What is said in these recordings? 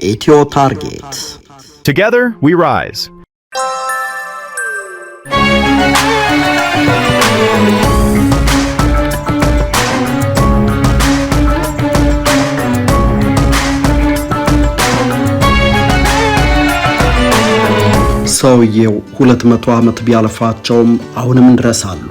ኢትዮ ታርጌት Together we rise. ሰውየው 200 ዓመት ቢያልፋቸውም አሁንም ድረሳሉ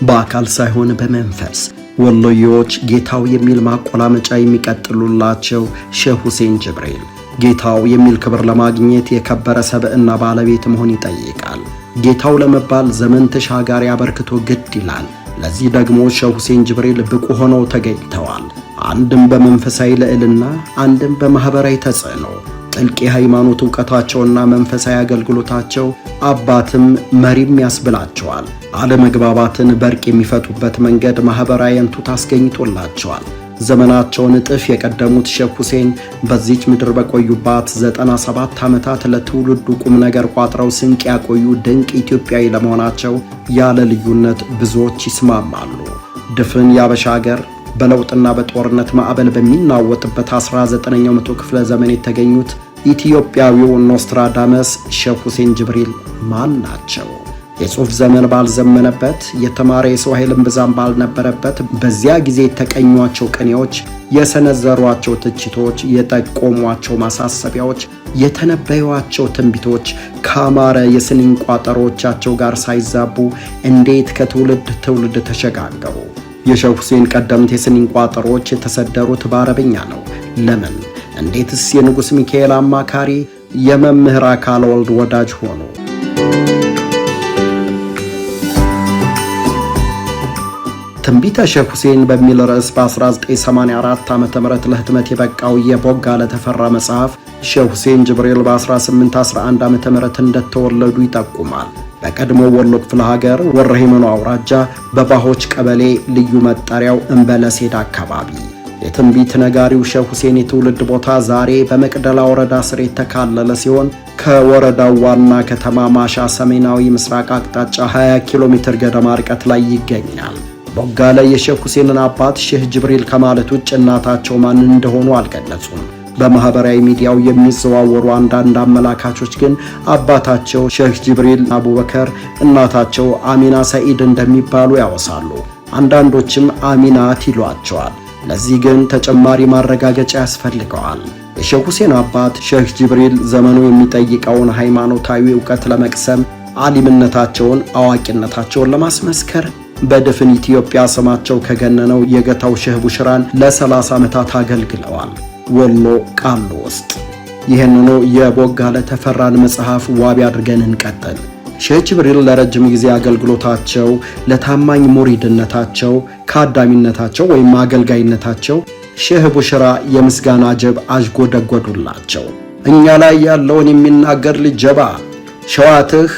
በአካል ሳይሆን በመንፈስ ወሎዮች ጌታው የሚል ማቆላመጫ የሚቀጥሉላቸው ሼህ ሁሴን ጅብሪል ጌታው የሚል ክብር ለማግኘት የከበረ ሰብዕና ባለቤት መሆን ይጠይቃል። ጌታው ለመባል ዘመን ተሻጋሪ አበርክቶ ግድ ይላል። ለዚህ ደግሞ ሼህ ሁሴን ጅብሪል ብቁ ሆነው ተገኝተዋል። አንድም በመንፈሳዊ ልዕልና አንድም በማህበራዊ ተጽዕኖ ጥልቅ የሃይማኖት ዕውቀታቸውና መንፈሳዊ አገልግሎታቸው አባትም መሪም ያስብላቸዋል። አለመግባባትን በርቅ የሚፈቱበት መንገድ ማህበራዊ አንቱታ አስገኝቶላቸዋል። ዘመናቸውን እጥፍ የቀደሙት ሼህ ሁሴን በዚች ምድር በቆዩባት 97 ዓመታት ለትውልዱ ቁም ነገር ቋጥረው ስንቅ ያቆዩ ድንቅ ኢትዮጵያዊ ለመሆናቸው ያለ ልዩነት ብዙዎች ይስማማሉ። ድፍን ያበሻ ሀገር በለውጥና በጦርነት ማዕበል በሚናወጥበት 19ኛው መቶ ክፍለ ዘመን የተገኙት ኢትዮጵያዊው ኖስትራዳመስ ሼህ ሁሴን ጅብሪል ማን ናቸው? የጽሑፍ ዘመን ባልዘመነበት የተማረ የሰው ኃይልም ብዛም ባልነበረበት በዚያ ጊዜ የተቀኟቸው ቅኔዎች፣ የሰነዘሯቸው ትችቶች፣ የጠቆሟቸው ማሳሰቢያዎች፣ የተነበዩዋቸው ትንቢቶች ካማረ የስንኝ ቋጠሮቻቸው ጋር ሳይዛቡ እንዴት ከትውልድ ትውልድ ተሸጋገሩ? የሼህ ሁሴን ቀደምት የስንኝ ቋጠሮች የተሰደሩት በአረብኛ ነው። ለምን? እንዴትስ የንጉሥ ሚካኤል አማካሪ የመምህር አካለ ወልድ ወዳጅ ሆኑ? ትንቢተ ሼህ ሁሴን በሚል ርዕስ በ1984 ዓ.ም ለህትመት የበቃው የቦጋለ ተፈራ መጽሐፍ ሼህ ሁሴን ጅብሪል በ1811 ዓ.ም እንደተወለዱ ይጠቁማል። በቀድሞ ወሎ ክፍለ ሀገር ወረሂመኖ አውራጃ በባሆች ቀበሌ ልዩ መጠሪያው እንበለሴድ አካባቢ። የትንቢት ነጋሪው ሼህ ሁሴን የትውልድ ቦታ ዛሬ በመቅደላ ወረዳ ስር የተካለለ ሲሆን ከወረዳው ዋና ከተማ ማሻ ሰሜናዊ ምስራቅ አቅጣጫ 20 ኪሎ ሜትር ገደማ ርቀት ላይ ይገኛል። ቦጋለ የሼህ ሁሴንን አባት ሼህ ጅብሪል ከማለት ውጭ እናታቸው ማን እንደሆኑ አልገለጹም። በማህበራዊ ሚዲያው የሚዘዋወሩ አንዳንድ አመላካቾች ግን አባታቸው ሼህ ጅብሪል አቡበከር እናታቸው አሚና ሰኢድ እንደሚባሉ ያወሳሉ። አንዳንዶችም አሚናት ይሏቸዋል። ለዚህ ግን ተጨማሪ ማረጋገጫ ያስፈልገዋል። የሼህ ሁሴን አባት ሼህ ጅብሪል ዘመኑ የሚጠይቀውን ሃይማኖታዊ ዕውቀት ለመቅሰም አሊምነታቸውን፣ አዋቂነታቸውን ለማስመስከር በድፍን ኢትዮጵያ ስማቸው ከገነነው የገታው ሼህ ቡሽራን ለ30 ዓመታት አገልግለዋል። ወሎ ቃሉ ውስጥ ይህንኑ የቦጋለ ተፈራን መጽሐፍ ዋቢ አድርገን እንቀጥል። ሼህ ጅብሪል ለረጅም ጊዜ አገልግሎታቸው፣ ለታማኝ ሙሪድነታቸው፣ ከአዳሚነታቸው ወይም አገልጋይነታቸው ሼህ ቡሽራ የምስጋና ጀብ አዥጎደጎዱላቸው። እኛ ላይ ያለውን የሚናገር ልጅ ጀባ፣ ሸዋትህ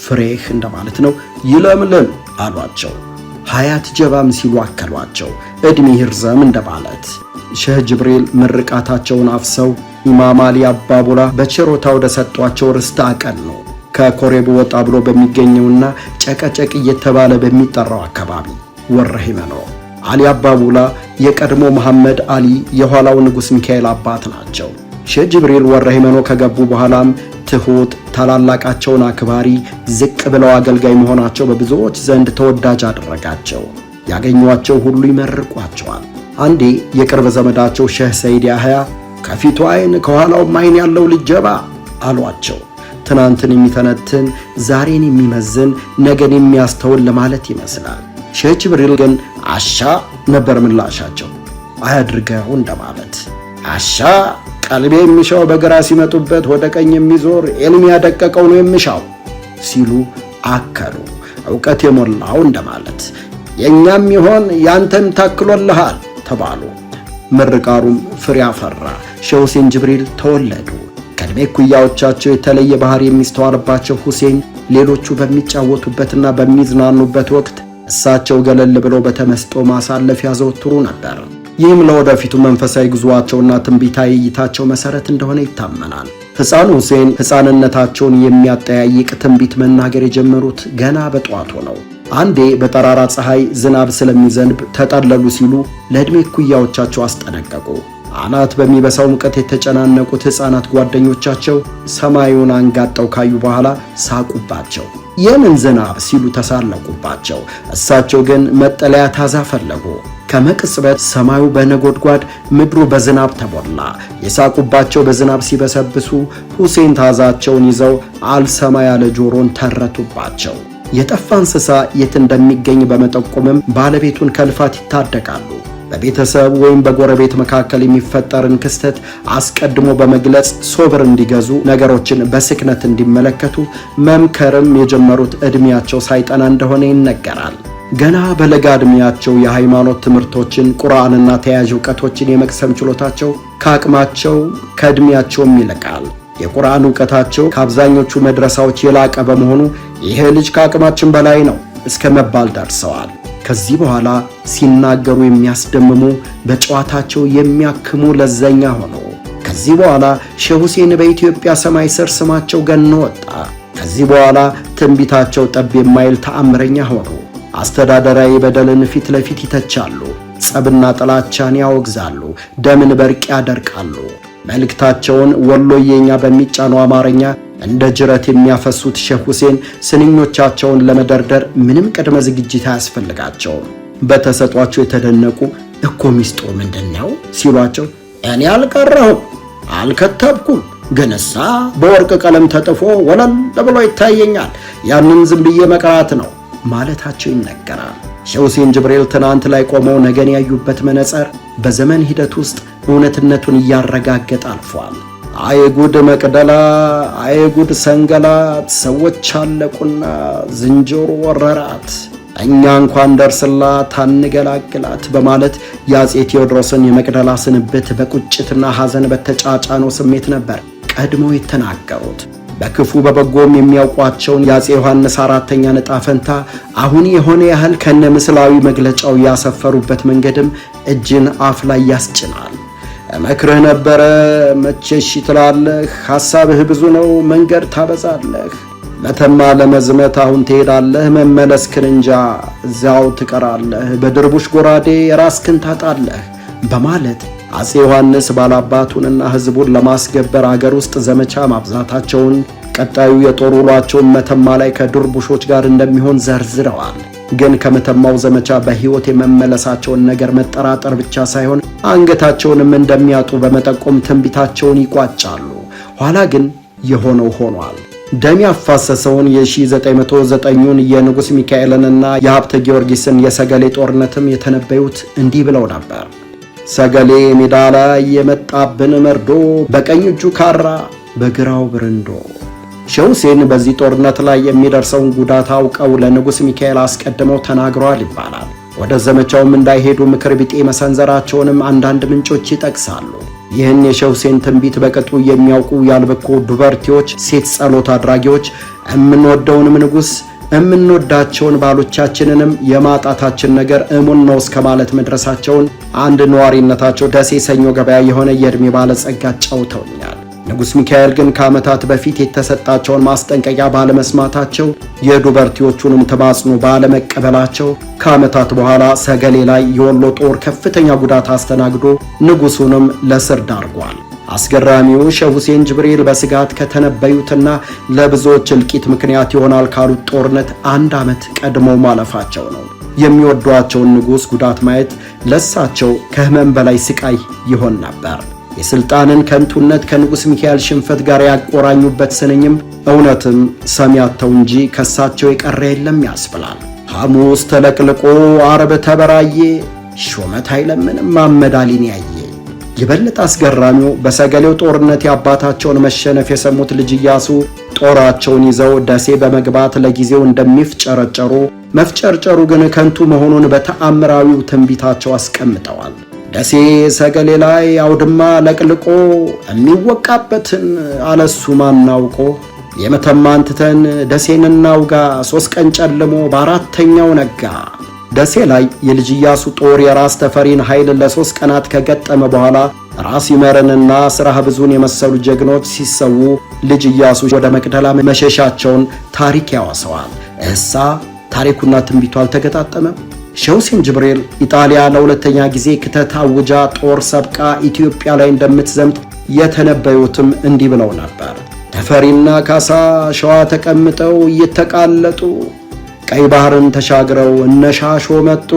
ፍሬህ እንደማለት ነው፣ ይለምልም አሏቸው። ሀያት ጀባም ሲሉ አከሏቸው፣ ዕድሜ ይርዘም እንደማለት። ሼህ ጅብሪል ምርቃታቸውን አፍሰው ኢማም አሊ አባቡላ በችሮታ ወደ ሰጧቸው ርስት አቀኑ። ከኮሬብ ወጣ ብሎ በሚገኘውና ጨቀጨቅ እየተባለ በሚጠራው አካባቢ ወረሂመኖ። አሊ አባቡላ የቀድሞ መሐመድ አሊ የኋላው ንጉሥ ሚካኤል አባት ናቸው። ሼህ ጅብሪል ወረሂመኖ ከገቡ በኋላም ትሁት፣ ታላላቃቸውን አክባሪ፣ ዝቅ ብለው አገልጋይ መሆናቸው በብዙዎች ዘንድ ተወዳጅ አደረጋቸው። ያገኟቸው ሁሉ ይመርቋቸዋል። አንዴ የቅርብ ዘመዳቸው ሼህ ሰይድ ያህያ ከፊቱ አይን ከኋላውም አይን ያለው ልጅ ጀባ አሏቸው። ትናንትን የሚተነትን ዛሬን የሚመዝን ነገን የሚያስተውል ለማለት ይመስላል። ሼህ ጅብሪል ግን አሻ ነበር ምላሻቸው። አያድርገው እንደማለት። አሻ ቀልቤ የሚሻው በግራ ሲመጡበት ወደ ቀኝ የሚዞር ዕልም ያደቀቀው ነው የሚሻው ሲሉ አከሉ። ዕውቀት የሞላው እንደማለት። የኛም ይሆን ያንተም ታክሎልሃል ተባሉ። ምርቃሩም ፍሬ አፈራ። ሼህ ሁሴን ጅብሪል ተወለዱ። ከዕድሜ እኩያዎቻቸው የተለየ ባህሪ የሚስተዋልባቸው ሁሴን ሌሎቹ በሚጫወቱበትና በሚዝናኑበት ወቅት እሳቸው ገለል ብለው በተመስጦ ማሳለፍ ያዘወትሩ ነበር። ይህም ለወደፊቱ መንፈሳዊ ጉዞአቸውና ትንቢታዊ እይታቸው መሰረት እንደሆነ ይታመናል። ሕፃኑ ሁሴን ሕፃንነታቸውን የሚያጠያይቅ ትንቢት መናገር የጀመሩት ገና በጧቱ ነው። አንዴ በጠራራ ፀሐይ ዝናብ ስለሚዘንብ ተጠለሉ ሲሉ ለዕድሜ እኩያዎቻቸው አስጠነቀቁ። አናት በሚበሳው ሙቀት የተጨናነቁት ሕፃናት ጓደኞቻቸው ሰማዩን አንጋጠው ካዩ በኋላ ሳቁባቸው። የምን ዝናብ ሲሉ ተሳለቁባቸው። እሳቸው ግን መጠለያ ታዛ ፈለጉ። ከመቅጽበት ሰማዩ በነጎድጓድ ምድሩ በዝናብ ተሞላ። የሳቁባቸው በዝናብ ሲበሰብሱ ሁሴን ታዛቸውን ይዘው አልሰማ ያለ ጆሮን ተረቱባቸው። የጠፋ እንስሳ የት እንደሚገኝ በመጠቆምም ባለቤቱን ከልፋት ይታደጋሉ። በቤተሰብ ወይም በጎረቤት መካከል የሚፈጠርን ክስተት አስቀድሞ በመግለጽ ሶብር እንዲገዙ፣ ነገሮችን በስክነት እንዲመለከቱ መምከርም የጀመሩት ዕድሜያቸው ሳይጠና እንደሆነ ይነገራል። ገና በለጋ ዕድሜያቸው የሃይማኖት ትምህርቶችን፣ ቁርአንና ተያያዥ ዕውቀቶችን የመቅሰም ችሎታቸው ከአቅማቸው ከዕድሜያቸውም ይልቃል። የቁርአን ዕውቀታቸው ከአብዛኞቹ መድረሳዎች የላቀ በመሆኑ ይሄ ልጅ ከአቅማችን በላይ ነው እስከ መባል ደርሰዋል። ከዚህ በኋላ ሲናገሩ የሚያስደምሙ፣ በጨዋታቸው የሚያክሙ ለዘኛ ሆኖ ከዚህ በኋላ ሼህ ሁሴን በኢትዮጵያ ሰማይ ስር ስማቸው ገኖ ወጣ። ከዚህ በኋላ ትንቢታቸው ጠብ የማይል ተአምረኛ ሆኑ። አስተዳደራዊ በደልን ፊት ለፊት ይተቻሉ። ጸብና ጥላቻን ያወግዛሉ። ደምን በርቅ ያደርቃሉ። መልእክታቸውን ወሎዬኛ በሚጫነው አማርኛ እንደ ጅረት የሚያፈሱት ሼህ ሁሴን ስንኞቻቸውን ለመደርደር ምንም ቅድመ ዝግጅት አያስፈልጋቸውም። በተሰጧቸው የተደነቁ እኮ ሚስጥሩ ምንድነው ሲሏቸው እኔ አልቀረሁም፣ አልከተብኩም፣ ግንሳ በወርቅ ቀለም ተጥፎ ወለል ብሎ ይታየኛል፣ ያንን ዝም ብዬ መቅራት ነው ማለታቸው ይነገራል። ሼህ ሁሴን ጅብሪል ትናንት ላይ ቆመው ነገን ያዩበት መነጽር በዘመን ሂደት ውስጥ እውነትነቱን እያረጋገጠ አልፏል። አይጉድ መቅደላ፣ አይጉድ ሰንገላት፣ ሰዎች አለቁና ዝንጀሮ ወረራት፣ እኛ እንኳን ደርስላት አንገላግላት በማለት የአፄ ቴዎድሮስን የመቅደላ ስንብት በቁጭትና ሐዘን በተጫጫነው ስሜት ነበር ቀድመው የተናገሩት። በክፉ በበጎም የሚያውቋቸውን የአፄ ዮሐንስ አራተኛ ዕጣ ፈንታ አሁን የሆነ ያህል ከነ ምስላዊ መግለጫው ያሰፈሩበት መንገድም እጅን አፍ ላይ ያስጭናል። መክርህ ነበረ መቼ እሺ ትላለህ፣ ሐሳብህ ብዙ ነው መንገድ ታበዛለህ፣ መተማ ለመዝመት አሁን ትሄዳለህ፣ መመለስክን እንጃ እዚያው ትቀራለህ፣ በድርቡሽ ጎራዴ ራስክን ታጣለህ በማለት አፄ ዮሐንስ ባላባቱንና ሕዝቡን ለማስገበር አገር ውስጥ ዘመቻ ማብዛታቸውን፣ ቀጣዩ የጦር ውሏቸውን መተማ ላይ ከድርቡሾች ጋር እንደሚሆን ዘርዝረዋል። ግን ከመተማው ዘመቻ በሕይወት የመመለሳቸውን ነገር መጠራጠር ብቻ ሳይሆን አንገታቸውንም እንደሚያጡ በመጠቆም ትንቢታቸውን ይቋጫሉ። ኋላ ግን የሆነው ሆኗል። ደም ያፋሰሰውን የ1909ን የንጉሥ ሚካኤልንና የሀብተ ጊዮርጊስን የሰገሌ ጦርነትም የተነበዩት እንዲህ ብለው ነበር። ሰገሌ ሜዳ ላይ የመጣብን መርዶ፣ በቀኝ እጁ ካራ በግራው ብርንዶ። ሼህ ሁሴን በዚህ ጦርነት ላይ የሚደርሰውን ጉዳት አውቀው ለንጉሥ ሚካኤል አስቀድመው ተናግረዋል ይባላል። ወደ ዘመቻውም እንዳይሄዱ ምክር ቢጤ መሰንዘራቸውንም አንዳንድ ምንጮች ይጠቅሳሉ። ይህን የሼህ ሁሴን ትንቢት በቅጡ የሚያውቁ ያልበቁ ዱበርቲዎች፣ ሴት ጸሎት አድራጊዎች የምንወደውንም ንጉሥ የምንወዳቸውን ባሎቻችንንም የማጣታችን ነገር እሙን ነው እስከ ማለት መድረሳቸውን አንድ ነዋሪነታቸው ደሴ ሰኞ ገበያ የሆነ የዕድሜ ባለጸጋ ጫውተውኛል። ንጉሥ ሚካኤል ግን ከዓመታት በፊት የተሰጣቸውን ማስጠንቀቂያ ባለመስማታቸው የዱበርቲዎቹንም ተማጽኖ ባለመቀበላቸው ከዓመታት በኋላ ሰገሌ ላይ የወሎ ጦር ከፍተኛ ጉዳት አስተናግዶ ንጉሡንም ለስር ዳርጓል። አስገራሚው ሼህ ሁሴን ጅብሪል በስጋት ከተነበዩትና ለብዙዎች እልቂት ምክንያት ይሆናል ካሉት ጦርነት 1 ዓመት ቀድመው ማለፋቸው ነው። የሚወዷቸውን ንጉሥ ጉዳት ማየት ለሳቸው ከህመም በላይ ስቃይ ይሆን ነበር። የስልጣንን ከንቱነት ከንጉሥ ሚካኤል ሽንፈት ጋር ያቆራኙበት ስንኝም እውነትም ሰሚ አጥተው እንጂ ከሳቸው የቀረ የለም ያስብላል። ሐሙስ ተለቅልቆ አርብ ተበራየ፣ ሾመት አይለምንም ማመዳሊን ያየ። የበለጠ አስገራሚው በሰገሌው ጦርነት የአባታቸውን መሸነፍ የሰሙት ልጅ ኢያሱ ጦራቸውን ይዘው ደሴ በመግባት ለጊዜው እንደሚፍጨረጨሩ፣ መፍጨርጨሩ ግን ከንቱ መሆኑን በተአምራዊው ትንቢታቸው አስቀምጠዋል። ደሴ ሰገሌ ላይ አውድማ ለቅልቆ የሚወቃበትን አለሱ ማናውቆ፣ የመተማን ትተን ደሴን እናውጋ 3 ቀን ጨልሞ በ4ኛው ነጋ። ደሴ ላይ የልጅ ኢያሱ ጦር የራስ ተፈሪን ኃይል ለ3 ቀናት ከገጠመ በኋላ ራስ ይመርንና ስራህ ብዙን የመሰሉ ጀግኖች ሲሰዉ ልጅ ኢያሱ ወደ መቅደላ መሸሻቸውን ታሪክ ያወሰዋል። እሳ ታሪኩና ትንቢቱ አልተገጣጠመም። ሼህ ሁሴን ጅብሪል ኢጣሊያ ለሁለተኛ ጊዜ ክተት አውጃ ጦር ሰብቃ ኢትዮጵያ ላይ እንደምትዘምት የተነበዩትም እንዲህ ብለው ነበር። ተፈሪና ካሳ ሸዋ ተቀምጠው እየተቃለጡ ቀይ ባህርን ተሻግረው እነሻሾ መጡ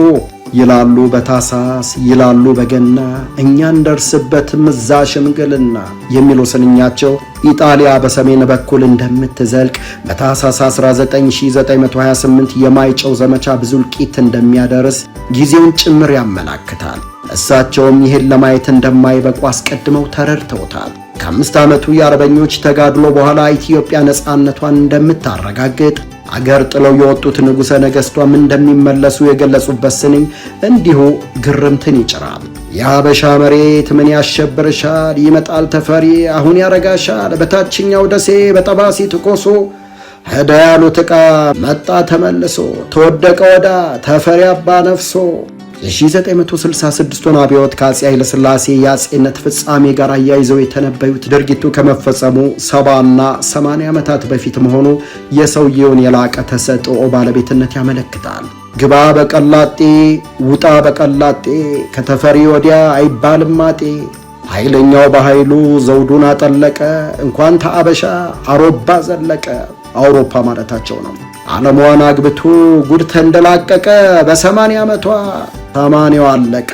ይላሉ በታሳስ ይላሉ በገና እኛ እንደርስበትም እዛ ሽምግልና የሚሉ ስንኛቸው ኢጣሊያ በሰሜን በኩል እንደምትዘልቅ በታሳስ 1928 የማይጨው ዘመቻ ብዙ እልቂት እንደሚያደርስ ጊዜውን ጭምር ያመላክታል። እሳቸውም ይህን ለማየት እንደማይበቁ አስቀድመው ተረድተውታል። ከ5 ዓመቱ የአርበኞች ተጋድሎ በኋላ ኢትዮጵያ ነፃነቷን እንደምታረጋግጥ አገር ጥለው የወጡት ንጉሠ ነገሥቷም እንደሚመለሱ የገለጹበት ስንኝ እንዲሁ ግርምትን ይጭራል። የሀበሻ መሬት ምን ያሸብርሻል? ይመጣል ተፈሪ አሁን ያረጋሻል። በታችኛው ደሴ በጠባሲ ትኮሶ ሄደ ያሉት ዕቃ መጣ ተመልሶ ተወደቀ ወዳ ተፈሪ አባ ነፍሶ። የ1966ቱን አብዮት ከአፄ ኃይለ ሥላሴ የአፄነት ፍጻሜ ጋር አያይዘው የተነበዩት ድርጊቱ ከመፈጸሙ 70 እና 80 ዓመታት በፊት መሆኑ የሰውየውን የላቀ ተሰጥኦ ባለቤትነት ያመለክታል። ግባ በቀላጤ ውጣ በቀላጤ ከተፈሪ ወዲያ አይባልም ማጤ። ኃይለኛው በኃይሉ ዘውዱን አጠለቀ እንኳን ተአበሻ አውሮፓ ዘለቀ። አውሮፓ ማለታቸው ነው። ዓለሟን አግብቶ ጉድ ተንደላቀቀ በ80 ዓመቷ 80 አለቀ።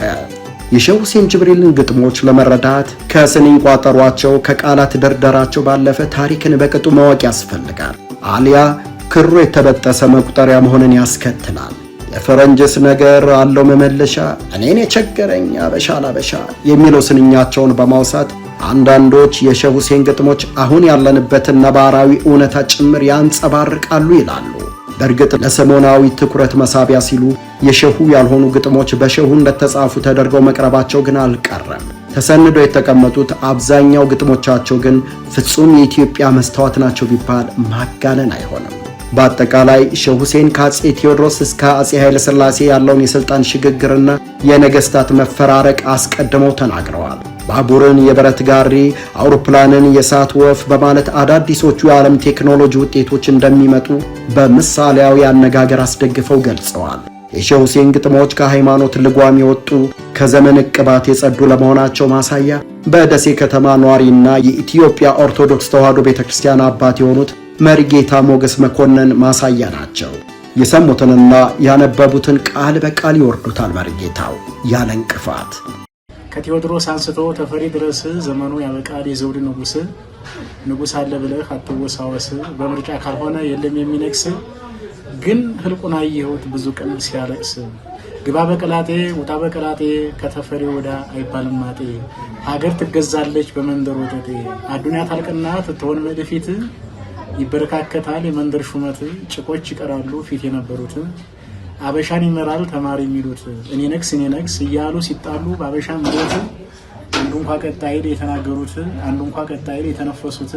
የሼህ ሁሴን ጅብሪልን ግጥሞች ለመረዳት ከስንኝ ቋጠሯቸው ከቃላት ደርደራቸው ባለፈ ታሪክን በቅጡ ማወቅ ያስፈልጋል። አሊያ ክሩ የተበጠሰ መቁጠሪያ መሆንን ያስከትላል። የፈረንጅስ ነገር አለው መመለሻ እኔን የቸገረኝ አበሻ ላበሻ የሚለው ስንኛቸውን በማውሳት አንዳንዶች የሼህ ሁሴን ግጥሞች አሁን ያለንበትን ነባራዊ እውነታ ጭምር ያንጸባርቃሉ ይላሉ። በእርግጥ ለሰሞናዊ ትኩረት መሳቢያ ሲሉ የሼሁ ያልሆኑ ግጥሞች በሼሁ እንደተጻፉ ተደርገው መቅረባቸው ግን አልቀረም። ተሰንደው የተቀመጡት አብዛኛው ግጥሞቻቸው ግን ፍጹም የኢትዮጵያ መስታወት ናቸው ቢባል ማጋነን አይሆንም። በአጠቃላይ ሼህ ሁሴን ከአፄ ቴዎድሮስ እስከ አፄ ኃይለ ሥላሴ ያለውን የሥልጣን ሽግግርና የነገሥታት መፈራረቅ አስቀድመው ተናግረዋል። ባቡርን የብረት ጋሪ፣ አውሮፕላንን የእሳት ወፍ በማለት አዳዲሶቹ የዓለም ቴክኖሎጂ ውጤቶች እንደሚመጡ በምሳሌያዊ አነጋገር አስደግፈው ገልጸዋል። የሼህ ሁሴን ግጥሞች ከሃይማኖት ልጓም የወጡ ከዘመን ዕቅባት የጸዱ ለመሆናቸው ማሳያ በደሴ ከተማ ኗሪና የኢትዮጵያ ኦርቶዶክስ ተዋሕዶ ቤተክርስቲያን አባት የሆኑት መሪጌታ ሞገስ መኮንን ማሳያ ናቸው። የሰሙትንና ያነበቡትን ቃል በቃል ይወርዱታል መሪጌታው ያለ እንቅፋት። ከቴዎድሮስ አንስቶ ተፈሪ ድረስ ዘመኑ ያበቃል የዘውድ ንጉሥ አለ ብለህ አትወሳወስ። በምርጫ ካልሆነ የለም የሚነግስ ግን ህልቁን አየሁት ብዙ ቀን ሲያለቅስ። ግባ በቀላጤ ውጣ በቀላጤ ከተፈሪ ወዳ አይባልም ማጤ። ሀገር ትገዛለች በመንደር ወጠጤ። አዱንያ ታልቅና ትትሆን መድፊት ይበረካከታል የመንደር ሹመት። ጭቆች ይቀራሉ ፊት የነበሩት አበሻን ይመራል ተማሪ የሚሉት። እኔ ነግስ እያሉ ሲጣሉ በአበሻ ምሮት አንዱ እንኳ ቀጣይ የተናገሩት አንዱ እንኳ ቀጣይ የተነፈሱት።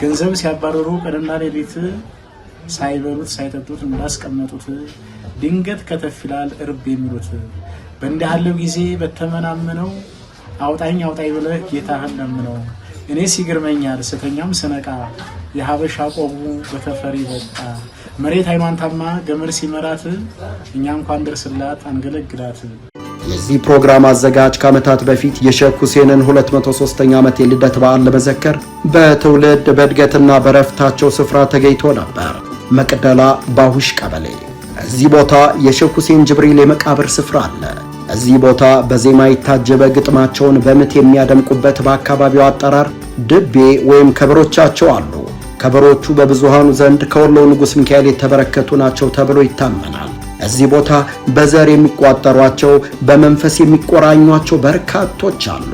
ገንዘብ ሲያባረሩ ቀንና ሌሊት ሳይበሉት ሳይጠጡት እንዳስቀመጡት። ድንገት ከተፍ ይላል እርብ የሚሉት። በእንዲህ ያለው ጊዜ በተመናመነው አውጣኝ ብለህ ጌታህን ለምነው። እኔ ሲግርመኛል ስተኛም ስነቃ የሀበሻ ቆቡ በተፈሪ በቃ። መሬት አይኗን ታማ ገመድ ሲመራት እኛ እንኳን ደርስላት አንገለግላት። የዚህ ፕሮግራም አዘጋጅ ከዓመታት በፊት የሼህ ሁሴንን 203ኛ ዓመት የልደት በዓል ለመዘከር በትውልድ በእድገትና በረፍታቸው ስፍራ ተገኝቶ ነበር። መቅደላ ባሁሽ ቀበሌ። እዚህ ቦታ የሼህ ሁሴን ጅብሪል የመቃብር ስፍራ አለ። እዚህ ቦታ በዜማ የታጀበ ግጥማቸውን በምት የሚያደምቁበት በአካባቢው አጠራር ድቤ ወይም ከበሮቻቸው አሉ። ከበሮቹ በብዙሃኑ ዘንድ ከወሎ ንጉሥ ሚካኤል የተበረከቱ ናቸው ተብሎ ይታመናል። እዚህ ቦታ በዘር የሚቋጠሯቸው በመንፈስ የሚቆራኟቸው በርካቶች አሉ።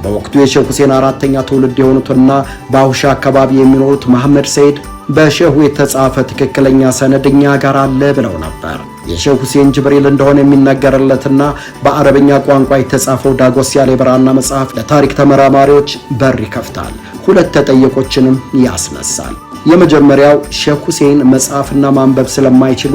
በወቅቱ የሼህ ሁሴን 4ኛ ትውልድ የሆኑትና በአሁሻ አካባቢ የሚኖሩት መሐመድ ሰይድ በሼሁ የተጻፈ ትክክለኛ ሰነድ እኛ ጋር አለ ብለው ነበር። የሼህ ሁሴን ጅብሪል እንደሆነ የሚነገርለትና በአረበኛ ቋንቋ የተጻፈው ዳጎስ ያለ የብራና መጽሐፍ ለታሪክ ተመራማሪዎች በር ይከፍታል፣ ሁለት ተጠየቆችንም ያስነሳል። የመጀመሪያው ሼህ ሁሴን መጻፍና ማንበብ ስለማይችሉ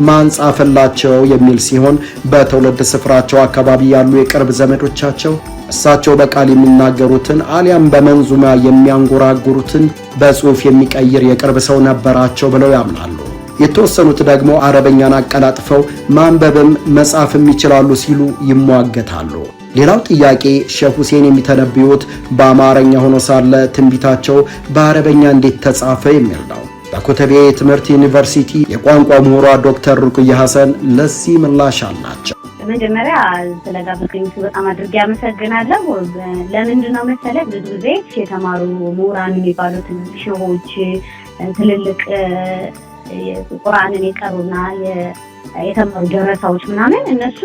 ማን ጻፈላቸው የሚል ሲሆን በትውልድ ስፍራቸው አካባቢ ያሉ የቅርብ ዘመዶቻቸው እሳቸው በቃል የሚናገሩትን አሊያም በመንዙማ የሚያንጎራጉሩትን በጽሑፍ የሚቀይር የቅርብ ሰው ነበራቸው ብለው ያምናሉ። የተወሰኑት ደግሞ አረበኛን አቀላጥፈው ማንበብም መጻፍም ይችላሉ ሲሉ ይሟገታሉ። ሌላው ጥያቄ ሼህ ሁሴን የሚተነብዩት በአማርኛ ሆኖ ሳለ ትንቢታቸው በአረበኛ እንዴት ተጻፈ የሚል ነው። በኮተቤ ትምህርት ዩኒቨርሲቲ የቋንቋ ምሁሯ ዶክተር ሩቅያ ሐሰን ለዚህ ምላሽ አላቸው። መጀመሪያ ስለጋበዝከኝ በጣም አድርጌ አመሰግናለሁ። ለምንድን ነው መሰለህ ብዙ ጊዜ የተማሩ ምሁራን የሚባሉት ሼሆች ትልልቅ ቁርአንን የቀሩና የተማሩ ደረሳዎች ምናምን እነሱ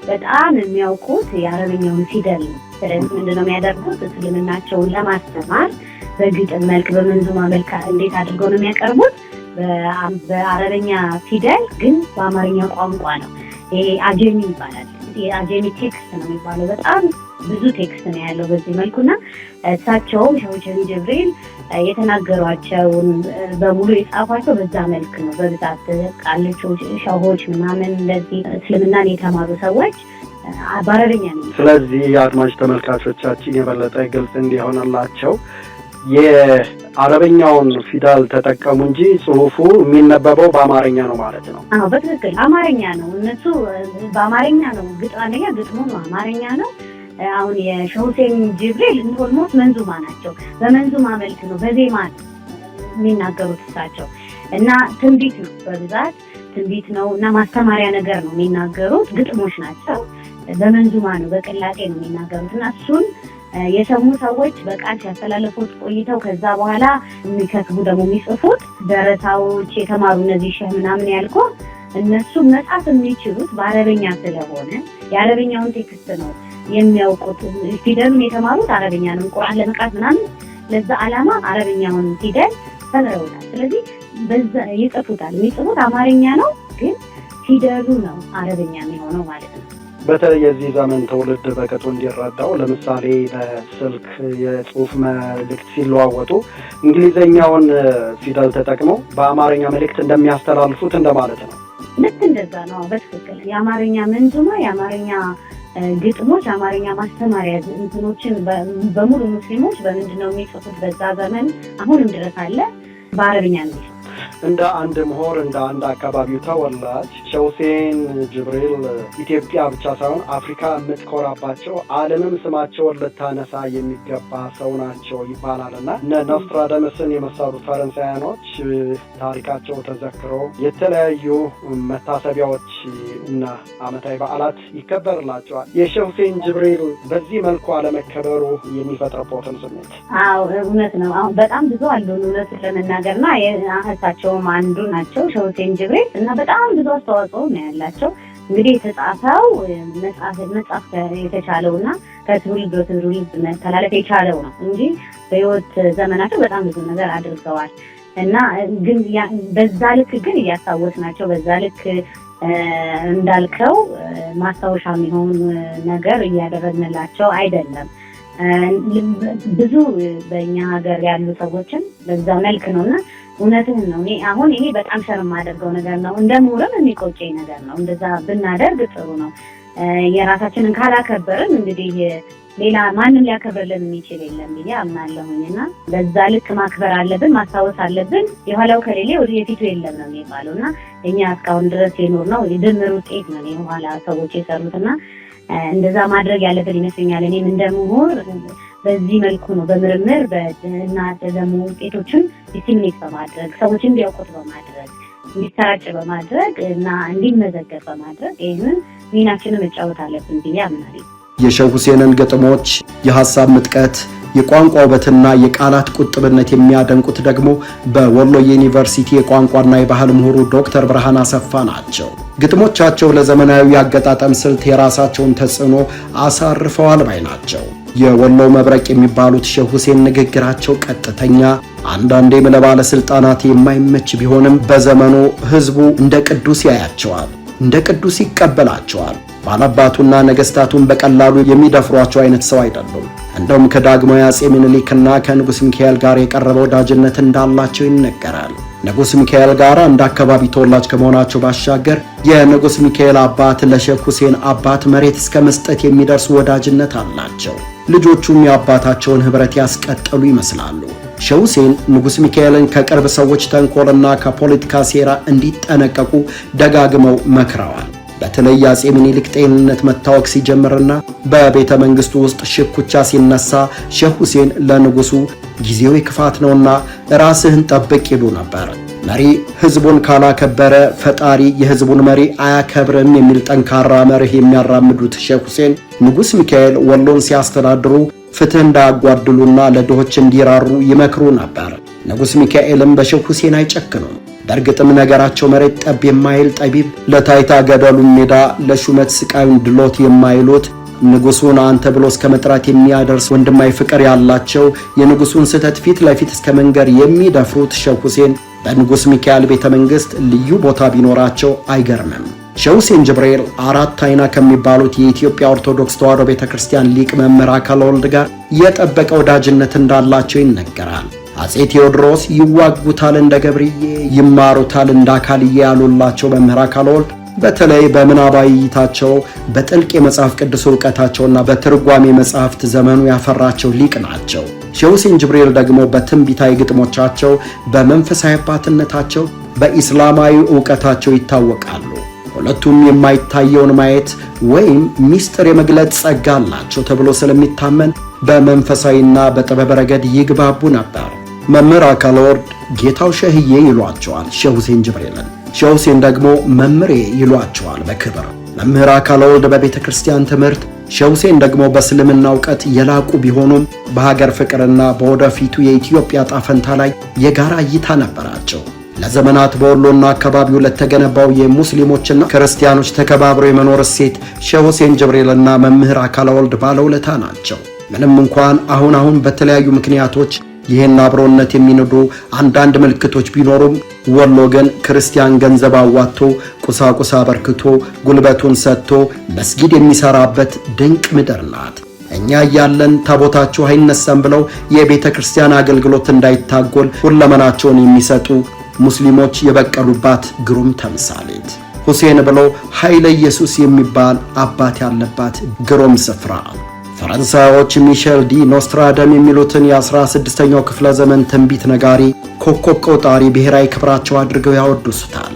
በጣም የሚያውቁት የአረበኛውን ፊደል ነው። ስለዚህ ምንድነው የሚያደርጉት? እስልምናቸውን ለማስተማር በግጥም መልክ በመንዙማ መልክ እንዴት አድርገው ነው የሚያቀርቡት? በአረበኛ ፊደል ግን በአማርኛ ቋንቋ ነው። ይሄ አጀሚ ይባላል። የአጀሚ ቴክስት ነው የሚባለው። በጣም ብዙ ቴክስት ነው ያለው በዚህ መልኩና እሳቸውም ሼህ ጅብሪል የተናገሯቸውን በሙሉ የጻፏቸው በዛ መልክ ነው። በብዛት ቃልቾች ሼሆች ምናምን እንደዚህ እስልምናን የተማሩ ሰዎች በአረበኛ ነው። ስለዚህ የአድማጭ ተመልካቾቻችን የበለጠ ግልጽ እንዲሆንላቸው የአረበኛውን ፊደል ተጠቀሙ እንጂ ጽሁፉ የሚነበበው በአማርኛ ነው ማለት ነው። አዎ በትክክል አማርኛ ነው። እነሱ በአማርኛ ነው አንደኛ ግጥሙ አማርኛ ነው። አሁን የሼህ ሁሴን ጅብሪል ኦልሞስት መንዙማ ናቸው። በመንዙማ መልክ ነው በዜማ የሚናገሩት እሳቸው እና ትንቢት ነው በብዛት ትንቢት ነው እና ማስተማሪያ ነገር ነው የሚናገሩት። ግጥሞች ናቸው። በመንዙማ ነው በቅላጤ ነው የሚናገሩት እና እሱን የሰሙ ሰዎች በቃል ሲያስተላልፉት ቆይተው ከዛ በኋላ የሚከትቡ ደግሞ የሚጽፉት ደረሳዎች የተማሩ እነዚህ ሼህ ምናምን ያልኩ እነሱ መጻፍ የሚችሉት በአረበኛ ስለሆነ የአረበኛውን ቴክስት ነው የሚያውቁት። ፊደሉን የተማሩት አረበኛ ነው። ቁርአን ለመቅራት ምናምን ለዛ ዓላማ አረበኛውን ፊደል ተምረውታል። ስለዚህ በዛ ይጽፉታል። የሚጽፉት አማርኛ ነው፣ ግን ፊደሉ ነው አረበኛ የሚሆነው ማለት ነው። በተለይ የዚህ ዘመን ትውልድ በቅጡ እንዲረዳው ለምሳሌ በስልክ የጽሁፍ መልእክት ሲለዋወጡ እንግሊዘኛውን ፊደል ተጠቅመው በአማርኛ መልእክት እንደሚያስተላልፉት እንደማለት ነው። ልክ እንደዛ ነው በትክክል። የአማርኛ መንዙማ፣ የአማርኛ ግጥሞች፣ የአማርኛ ማስተማሪያ እንትኖችን በሙሉ ሙስሊሞች በምንድነው የሚጽፉት? በዛ ዘመን አሁንም ድረስ አለ በአረብኛ ነው። እንደ አንድ ምሁር እንደ አንድ አካባቢው ተወላጅ ሼህ ሁሴን ጅብሪል ኢትዮጵያ ብቻ ሳይሆን አፍሪካ የምትኮራባቸው ዓለምም ስማቸውን ልታነሳ የሚገባ ሰው ናቸው ይባላልና እነ ኖስትራዳመስን የመሰሉ ፈረንሳያኖች ታሪካቸው ተዘክሮ የተለያዩ መታሰቢያዎች እና ዓመታዊ በዓላት ይከበርላቸዋል። የሼህ ሁሴን ጅብሪል በዚህ መልኩ አለመከበሩ የሚፈጥርበትን ስሜት? አዎ እውነት ነው። አሁን በጣም ብዙ አሉ እውነት ለመናገርና እሳቸውም አንዱ ናቸው ሼህ ሁሴን ጅብሪል እና በጣም ብዙ አስተዋጽኦ ነው ያላቸው። እንግዲህ የተጻፈው መጻፍ የተቻለውና ከትውልድ ወደ ትውልድ መተላለፍ የቻለው ነው እንጂ በህይወት ዘመናቸው በጣም ብዙ ነገር አድርገዋል እና ግን በዛ ልክ ግን እያስታወስናቸው በዛ ልክ እንዳልከው ማስታወሻ የሚሆን ነገር እያደረግንላቸው አይደለም። ብዙ በእኛ ሀገር ያሉ ሰዎችን በዛ መልክ ነውና እውነትህን ነው። አሁን ይሄ በጣም ሸር የማደርገው ነገር ነው። እንደ ምሁርም የሚቆጨኝ ነገር ነው። እንደዛ ብናደርግ ጥሩ ነው። የራሳችንን ካላከበርን እንግዲህ ሌላ ማንም ሊያከብርልን የሚችል የለም ብዬ አምናለሁኝና በዛ ልክ ማክበር አለብን፣ ማስታወስ አለብን። የኋላው ከሌለ ወደ የፊቱ የለም ነው የሚባለውና እኛ እስካሁን ድረስ የኖርነው ድምር ውጤት ነው የኋላ ሰዎች የሰሩትና እንደዛ ማድረግ ያለብን ይመስለኛል። እኔም እንደ ምሁር በዚህ መልኩ ነው በምርምር እና ደግሞ ውጤቶችን ዲሲሚኔት በማድረግ ሰዎች እንዲያውቁት በማድረግ እንዲሰራጭ በማድረግ እና እንዲመዘገብ በማድረግ ይህንን ሚናችንን መጫወት አለብን ብዬ አምናለሁ። የሼህ ሁሴንን ግጥሞች የሐሳብ ምጥቀት፣ የቋንቋ ውበትና የቃላት ቁጥብነት የሚያደንቁት ደግሞ በወሎ ዩኒቨርሲቲ የቋንቋና የባህል ምሁሩ ዶክተር ብርሃን አሰፋ ናቸው። ግጥሞቻቸው ለዘመናዊ አገጣጠም ስልት የራሳቸውን ተጽዕኖ አሳርፈዋል ባይ ናቸው። የወሎ መብረቅ የሚባሉት ሼህ ሁሴን ንግግራቸው ቀጥተኛ፣ አንዳንዴም ለባለስልጣናት የማይመች ቢሆንም በዘመኑ ህዝቡ እንደ ቅዱስ ያያቸዋል፣ እንደ ቅዱስ ይቀበላቸዋል። ባላባቱና ነገስታቱን በቀላሉ የሚደፍሯቸው አይነት ሰው አይደሉም። እንደውም ከዳግማዊ አጼ ምኒልክና ከንጉስ ሚካኤል ጋር የቀረበ ወዳጅነት እንዳላቸው ይነገራል። ንጉስ ሚካኤል ጋር እንደ አካባቢ ተወላጅ ከመሆናቸው ባሻገር የንጉስ ሚካኤል አባት ለሼህ ሁሴን አባት መሬት እስከ መስጠት የሚደርስ ወዳጅነት አላቸው። ልጆቹም የአባታቸውን ህብረት ያስቀጠሉ ይመስላሉ። ሼህ ሁሴን ንጉስ ሚካኤልን ከቅርብ ሰዎች ተንኮልና ከፖለቲካ ሴራ እንዲጠነቀቁ ደጋግመው መክረዋል። በተለይ አፄ ምኒልክ ጤንነት መታወክ ሲጀምርና በቤተ መንግስቱ ውስጥ ሽኩቻ ሲነሳ ሼህ ሁሴን ለንጉሱ ጊዜው የክፋት ነውና ራስህን ጠብቅ ይሉ ነበር። መሪ ህዝቡን ካላከበረ ፈጣሪ የህዝቡን መሪ አያከብርም የሚል ጠንካራ መርህ የሚያራምዱት ሼህ ሁሴን ንጉስ ሚካኤል ወሎን ሲያስተዳድሩ ፍትህ እንዳያጓድሉና ለድሆች እንዲራሩ ይመክሩ ነበር። ንጉስ ሚካኤልም በሼህ ሁሴን አይጨክኑም። በእርግጥም ነገራቸው መሬት ጠብ የማይል ጠቢብ፣ ለታይታ ገደሉን ሜዳ ለሹመት ስቃዩን ድሎት የማይሉት ንጉሱን አንተ ብሎ እስከ መጥራት የሚያደርስ ወንድማዊ ፍቅር ያላቸው የንጉሱን ስህተት ፊት ለፊት እስከ መንገር የሚደፍሩት ሼህ ሁሴን በንጉስ ሚካኤል ቤተ መንግስት ልዩ ቦታ ቢኖራቸው አይገርምም። ሼህ ሁሴን ጅብሪል አራት አይና ከሚባሉት የኢትዮጵያ ኦርቶዶክስ ተዋሕዶ ቤተክርስቲያን ሊቅ መምህር አካለ ወልድ ጋር የጠበቀ ወዳጅነት እንዳላቸው ይነገራል። አፄ ቴዎድሮስ ይዋጉታል እንደ ገብርዬ ይማሩታል እንደ አካልዬ ያሉላቸው መምህር አካለ ወልድ በተለይ በምናባዊ እይታቸው በጥልቅ የመጽሐፍ ቅዱስ ዕውቀታቸውና በትርጓሜ መጽሐፍት ዘመኑ ያፈራቸው ሊቅ ናቸው። ሼህ ሁሴን ጅብሪል ደግሞ በትንቢታዊ ግጥሞቻቸው፣ በመንፈሳዊ አባትነታቸው፣ በኢስላማዊ ዕውቀታቸው ይታወቃሉ። ሁለቱም የማይታየውን ማየት ወይም ሚስጥር የመግለጽ ጸጋ አላቸው ተብሎ ስለሚታመን በመንፈሳዊና በጥበብ ረገድ ይግባቡ ነበር። መምህር አካለ ወልድ ጌታው ሼህዬ ይሏቸዋል ሼህ ሁሴን ጅብሪልን። ሼህ ሁሴን ደግሞ መምሬ ይሏቸዋል በክብር። መምህር አካለ ወልድ በቤተ ክርስቲያን ትምህርት፣ ሼህ ሁሴን ደግሞ በእስልምና ዕውቀት የላቁ ቢሆኑም በሀገር ፍቅርና በወደፊቱ የኢትዮጵያ ዕጣ ፈንታ ላይ የጋራ እይታ ነበራቸው። ለዘመናት በወሎና አካባቢው ለተገነባው የሙስሊሞችና ክርስቲያኖች ተከባብሮ የመኖር እሴት ሼህ ሁሴን ጅብሪልና መምህር አካለ ወልድ ባለውለታ ናቸው። ምንም እንኳን አሁን በተለያዩ ምክንያቶች ይህን አብሮነት የሚነዱ አንዳንድ ምልክቶች ቢኖሩም ወሎ ግን ክርስቲያን ገንዘብ አዋጥቶ ቁሳቁስ አበርክቶ ጉልበቱን ሰጥቶ መስጊድ የሚሰራበት ድንቅ ምድር ናት። እኛ እያለን ታቦታችሁ አይነሳም ብለው የቤተ ክርስቲያን አገልግሎት እንዳይታጎል ሁለመናቸውን የሚሰጡ ሙስሊሞች የበቀሉባት ግሩም ተምሳሌት፣ ሁሴን ብሎ ኃይለ ኢየሱስ የሚባል አባት ያለባት ግሩም ስፍራ። ፈረንሳዮች ሚሼል ዲ ኖስትራዳም የሚሉትን የ16ኛው ክፍለ ዘመን ትንቢት ነጋሪ ኮከብ ቆጣሪ ብሔራዊ ክብራቸው አድርገው ያወድሱታል።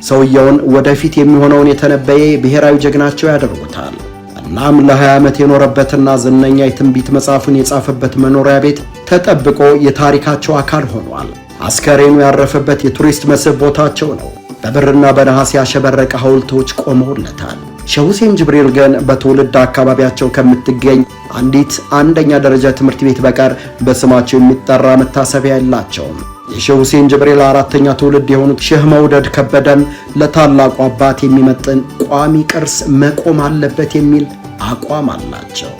ሰውየውን ወደፊት የሚሆነውን የተነበየ ብሔራዊ ጀግናቸው ያደርጉታል። እናም ለ20 ዓመት የኖረበትና ዝነኛ የትንቢት መጽሐፉን የጻፈበት መኖሪያ ቤት ተጠብቆ የታሪካቸው አካል ሆኗል። አስከሬኑ ያረፈበት የቱሪስት መስህብ ቦታቸው ነው። በብርና በነሐስ ያሸበረቀ ሐውልቶች ቆመውለታል። ሼህ ሁሴን ጅብሪል ግን በትውልድ አካባቢያቸው ከምትገኝ አንዲት አንደኛ ደረጃ ትምህርት ቤት በቀር በስማቸው የሚጠራ መታሰቢያ የላቸውም። የሼህ ሁሴን ጅብሪል አራተኛ ትውልድ የሆኑት ሼህ መውደድ ከበደም ለታላቁ አባት የሚመጥን ቋሚ ቅርስ መቆም አለበት የሚል አቋም አላቸው።